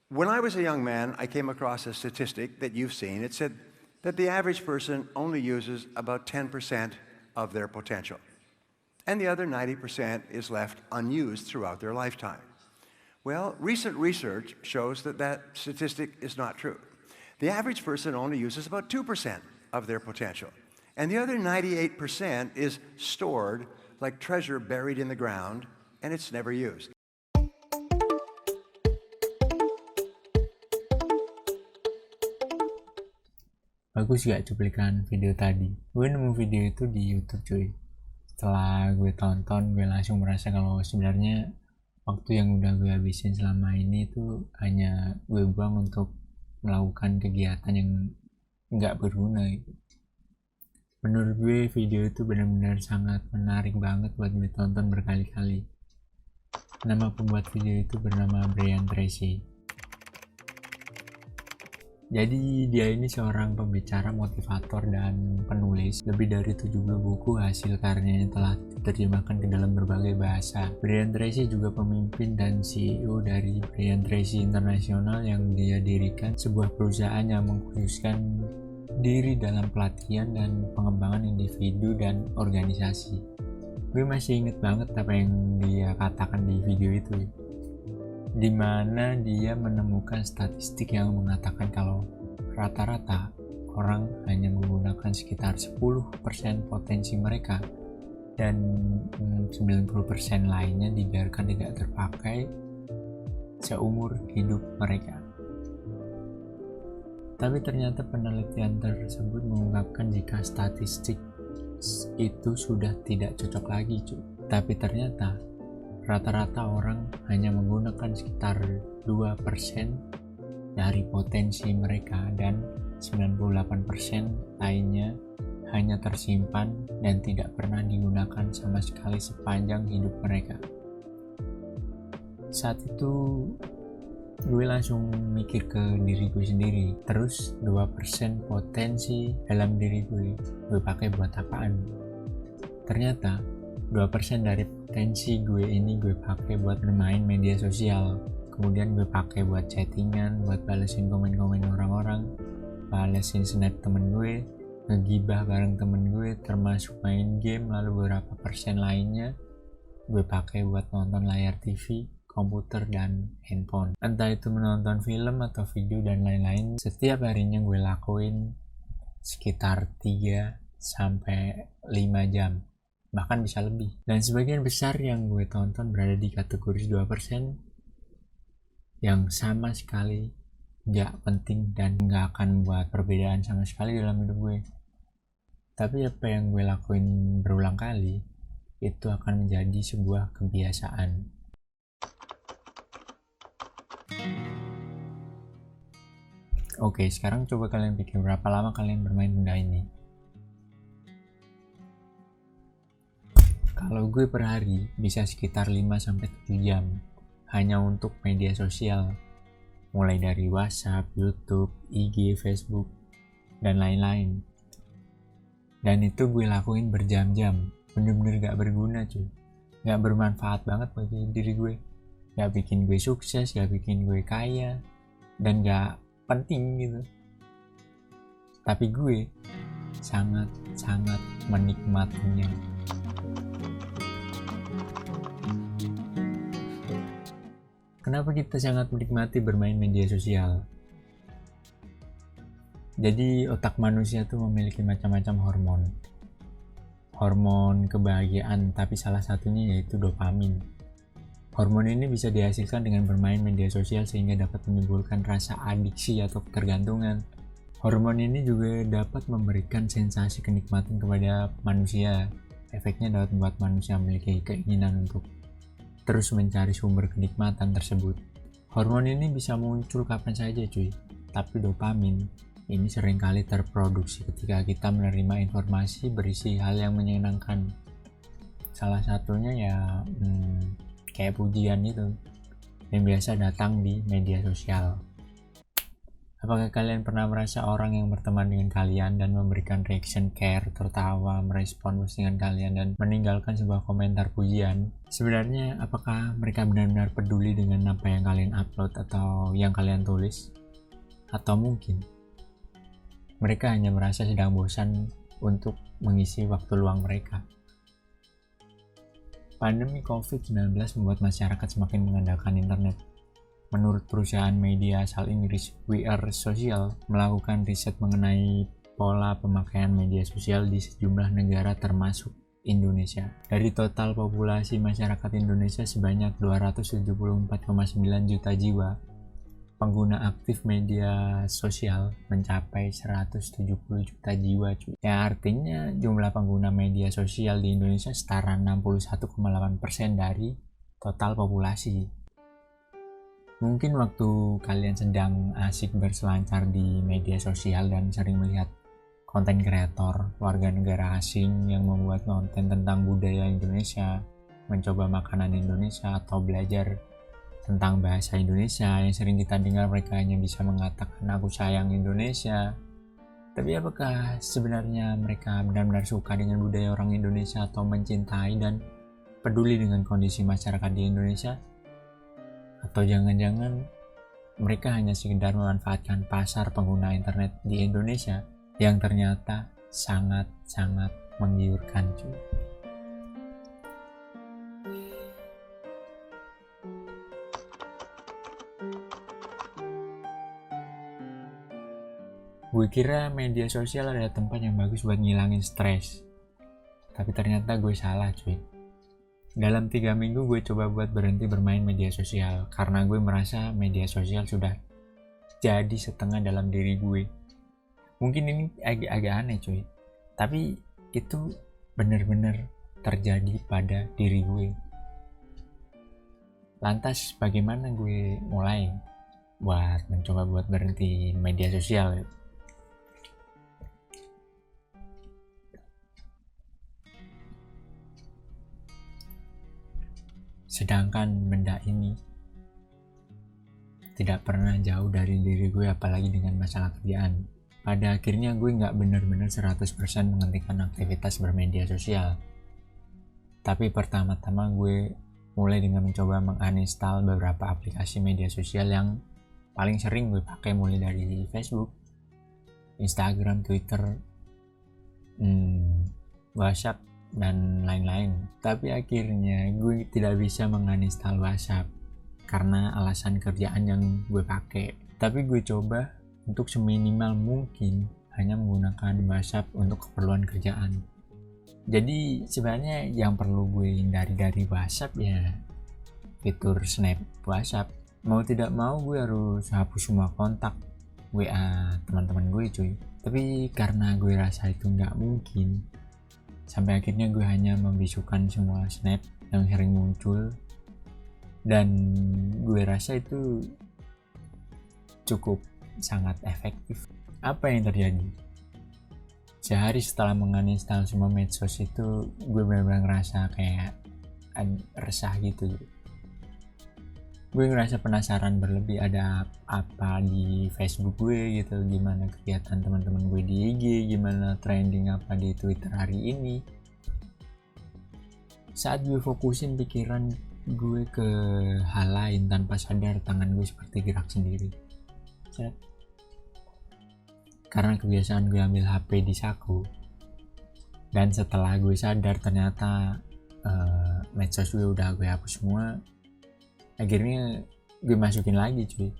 When I was a young man, I came across a statistic that you've seen. It said that the average person only uses about 10% of their potential, and the other 90% is left unused throughout their lifetime. Well, recent research shows that that statistic is not true. The average person only uses about 2% of their potential, and the other 98% is stored like treasure buried in the ground, and it's never used. Bagus gak cuplikan video tadi? Gue nemu video itu di YouTube cuy. Setelah gue tonton, gue langsung merasa kalau sebenarnya waktu yang udah gue habisin selama ini tuh hanya gue buang untuk melakukan kegiatan yang gak berguna gitu. Menurut gue video itu benar-benar sangat menarik banget buat gue tonton berkali-kali. Nama pembuat video itu bernama Brian Tracy. Jadi dia ini seorang pembicara, motivator, dan penulis. Lebih dari 70 buku hasil karyanya telah diterjemahkan ke dalam berbagai bahasa. Brian Tracy juga pemimpin dan CEO dari Brian Tracy International yang dia dirikan, sebuah perusahaan yang mengkhususkan diri dalam pelatihan dan pengembangan individu dan organisasi. Gue masih inget banget apa yang dia katakan di video itu, di mana dia menemukan statistik yang mengatakan kalau rata-rata orang hanya menggunakan sekitar 10% potensi mereka dan 90% lainnya dibiarkan tidak terpakai seumur hidup mereka. Tapi ternyata penelitian tersebut mengungkapkan jika statistik itu sudah tidak cocok lagi cuy. Tapi ternyata rata-rata orang hanya menggunakan sekitar 2% dari potensi mereka dan 98% lainnya hanya tersimpan dan tidak pernah digunakan sama sekali sepanjang hidup mereka. Saat itu gue langsung mikir ke diri gue sendiri, terus 2% potensi dalam diri gue pakai buat apaan? Ternyata 2% dari potensi gue ini gue pakai buat bermain media sosial, kemudian gue pakai buat chattingan, buat balesin komen-komen orang-orang, balesin snap temen gue, ngegibah bareng temen gue, termasuk main game. Lalu beberapa persen lainnya gue pakai buat nonton layar TV, komputer, dan handphone, entah itu menonton film atau video dan lain-lain. Setiap harinya gue lakuin sekitar 3-5 jam, bahkan bisa lebih. Dan sebagian besar yang gue tonton berada di kategori 2% yang sama sekali gak penting dan gak akan buat perbedaan sama sekali dalam hidup gue. Tapi apa yang gue lakuin berulang kali itu akan menjadi sebuah kebiasaan. Oke, sekarang coba kalian pikir berapa lama kalian bermain benda ini. Kalau gue per hari bisa sekitar 5-7 jam hanya untuk media sosial, mulai dari WhatsApp, YouTube, IG, Facebook, dan lain-lain. Dan itu gue lakuin berjam-jam, bener-bener gak berguna cuy, gak bermanfaat banget bagi diri gue, gak bikin gue sukses, gak bikin gue kaya, dan gak penting gitu. Tapi gue sangat-sangat menikmatinya. Kenapa kita sangat menikmati bermain media sosial? Jadi otak manusia tuh memiliki macam-macam hormon. Hormon kebahagiaan, tapi salah satunya yaitu dopamin. Hormon ini bisa dihasilkan dengan bermain media sosial sehingga dapat menimbulkan rasa adiksi atau ketergantungan. Hormon ini juga dapat memberikan sensasi kenikmatan kepada manusia. Efeknya dapat membuat manusia memiliki keinginan untuk terus mencari sumber kenikmatan tersebut. Hormon ini bisa muncul kapan saja cuy, tapi dopamin ini seringkali terproduksi ketika kita menerima informasi berisi hal yang menyenangkan. Salah satunya ya kayak pujian itu yang biasa datang di media sosial. Apakah kalian pernah merasa orang yang berteman dengan kalian dan memberikan reaction care, tertawa, merespon postingan kalian, dan meninggalkan sebuah komentar pujian? Sebenarnya, apakah mereka benar-benar peduli dengan apa yang kalian upload atau yang kalian tulis? Atau mungkin mereka hanya merasa sedang bosan untuk mengisi waktu luang mereka? Pandemi COVID-19 membuat masyarakat semakin mengandalkan internet. Menurut perusahaan media asal Inggris, We Are Social melakukan riset mengenai pola pemakaian media sosial di sejumlah negara termasuk Indonesia. Dari total populasi masyarakat Indonesia sebanyak 274,9 juta jiwa, pengguna aktif media sosial mencapai 170 juta jiwa, cuy. Yang artinya jumlah pengguna media sosial di Indonesia setara 61,8% dari total populasi. Mungkin waktu kalian sedang asik berselancar di media sosial dan sering melihat konten kreator warga negara asing yang membuat konten tentang budaya Indonesia, mencoba makanan Indonesia, atau belajar tentang bahasa Indonesia, yang sering kita dengar mereka hanya bisa mengatakan aku sayang Indonesia. Tapi apakah sebenarnya mereka benar-benar suka dengan budaya orang Indonesia atau mencintai dan peduli dengan kondisi masyarakat di Indonesia? Atau jangan-jangan mereka hanya sekedar memanfaatkan pasar pengguna internet di Indonesia yang ternyata sangat-sangat menggiurkan, cuy. Gue kira media sosial adalah tempat yang bagus buat ngilangin stres, tapi ternyata gue salah, cuy. Dalam 3 minggu gue coba buat berhenti bermain media sosial karena gue merasa media sosial sudah jadi setengah dalam diri gue. Mungkin ini agak aneh, cuy, tapi itu benar-benar terjadi pada diri gue. Lantas bagaimana gue mulai mencoba buat berhenti media sosial? Sedangkan benda ini tidak pernah jauh dari diri gue, apalagi dengan masalah kerjaan. Pada akhirnya gue nggak benar-benar 100% menghentikan aktivitas bermedia sosial. Tapi pertama-tama gue mulai dengan mencoba menguninstall beberapa aplikasi media sosial yang paling sering gue pakai, mulai dari Facebook, Instagram, Twitter, WhatsApp, dan lain-lain. Tapi akhirnya gue tidak bisa menguninstall WhatsApp karena alasan kerjaan yang gue pakai. Tapi gue coba untuk seminimal mungkin hanya menggunakan WhatsApp untuk keperluan kerjaan. Jadi sebenarnya yang perlu gue hindari dari WhatsApp ya fitur snap WhatsApp. Mau tidak mau gue harus hapus semua kontak WA teman-teman gue, cuy. Tapi karena gue rasa itu nggak mungkin, sampai akhirnya gue hanya membisukan semua snap yang sering muncul, dan gue rasa itu cukup sangat efektif. Apa yang terjadi? Sehari setelah menguninstall semua medsos itu, gue benar-benar ngerasa kayak resah gitu. Gue ngerasa penasaran berlebih, ada apa di Facebook gue gitu, gimana kegiatan teman-teman gue di IG, gimana trending apa di Twitter hari ini. Saat gue fokusin pikiran gue ke hal lain, tanpa sadar tangan gue seperti gerak sendiri. Karena kebiasaan gue ambil HP di saku, dan setelah gue sadar ternyata medsos gue udah gue hapus semua, akhirnya gue masukin lagi, cuy.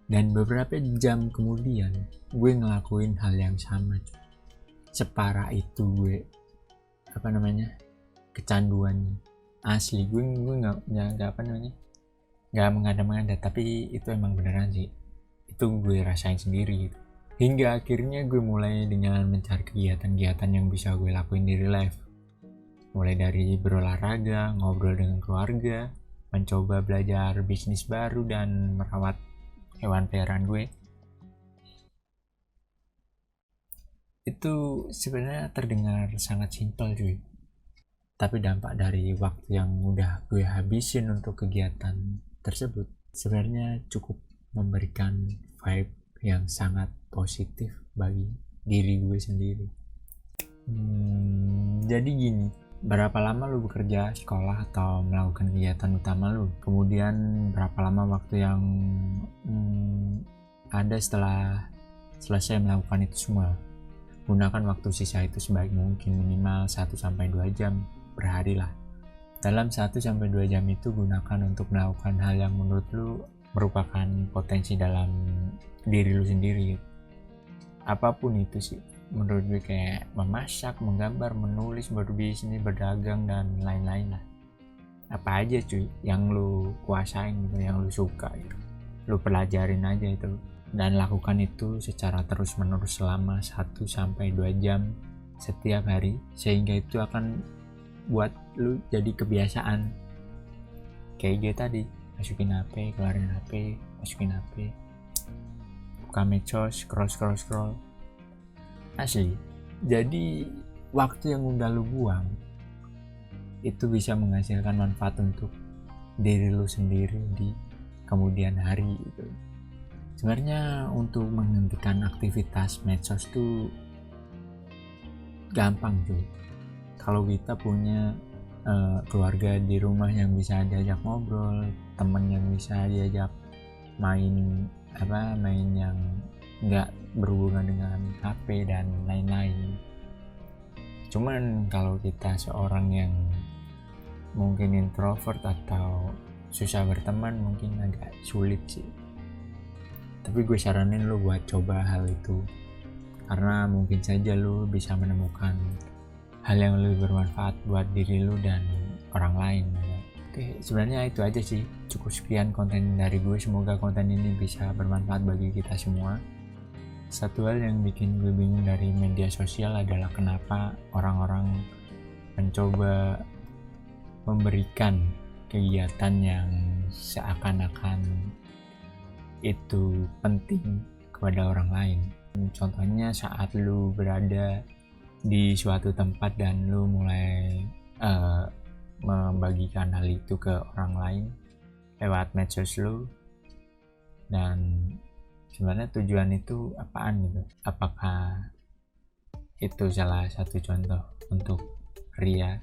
Dan beberapa jam kemudian gue ngelakuin hal yang sama, cuy. Separah itu gue kecanduannya. Asli gue nggak mengada-ngada, tapi itu emang beneran sih. Itu gue rasain sendiri gitu. Hingga akhirnya gue mulai dengan mencari kegiatan-kegiatan yang bisa gue lakuin di real life. Mulai dari berolahraga, ngobrol dengan keluarga, mencoba belajar bisnis baru, dan merawat hewan peliharaan gue. Itu sebenarnya terdengar sangat simpel, cuy. Tapi dampak dari waktu yang udah gue habisin untuk kegiatan tersebut sebenarnya cukup memberikan vibe yang sangat positif bagi diri gue sendiri. Jadi gini, berapa lama lu bekerja, sekolah, atau melakukan kegiatan utama lu, kemudian berapa lama waktu yang ada setelah selesai melakukan itu semua. Gunakan waktu sisa itu sebaik mungkin, minimal 1-2 jam per hari lah. Dalam 1-2 jam itu gunakan untuk melakukan hal yang menurut lu merupakan potensi dalam diri lu sendiri. Apapun itu sih, menurut gue, kayak memasak, menggambar, menulis, berbisnis, berdagang, dan lain-lain lah. Apa aja cuy yang lu kuasain gitu, yang lu suka gitu, lu pelajarin aja itu, dan lakukan itu secara terus menerus selama 1-2 jam setiap hari, sehingga itu akan buat lu jadi kebiasaan. Kayak gue tadi, masukin HP, keluarin HP, masukin HP, buka medsos, scroll. Asli, jadi waktu yang udah lu buang itu bisa menghasilkan manfaat untuk diri lu sendiri di kemudian hari gitu. Sebenarnya untuk menghentikan aktivitas medsos tuh gampang cuy. Kalau kita punya keluarga di rumah yang bisa diajak ngobrol, temen yang bisa diajak main yang nggak berhubungan dengan HP dan lain-lain. Cuman kalau kita seorang yang mungkin introvert atau susah berteman, mungkin agak sulit sih. Tapi gue saranin lu buat coba hal itu, karena mungkin saja lu bisa menemukan hal yang lebih bermanfaat buat diri lu dan orang lain. Oke, sebenarnya itu aja sih. Cukup sekian konten dari gue. Semoga konten ini bisa bermanfaat bagi kita semua. Satu hal yang bikin gue bingung dari media sosial adalah kenapa orang-orang mencoba memberikan kegiatan yang seakan-akan itu penting kepada orang lain. Contohnya saat lu berada di suatu tempat dan lu mulai membagikan hal itu ke orang lain lewat medsos lu, dan sebenarnya tujuan itu apaan gitu? Apakah itu salah satu contoh untuk ria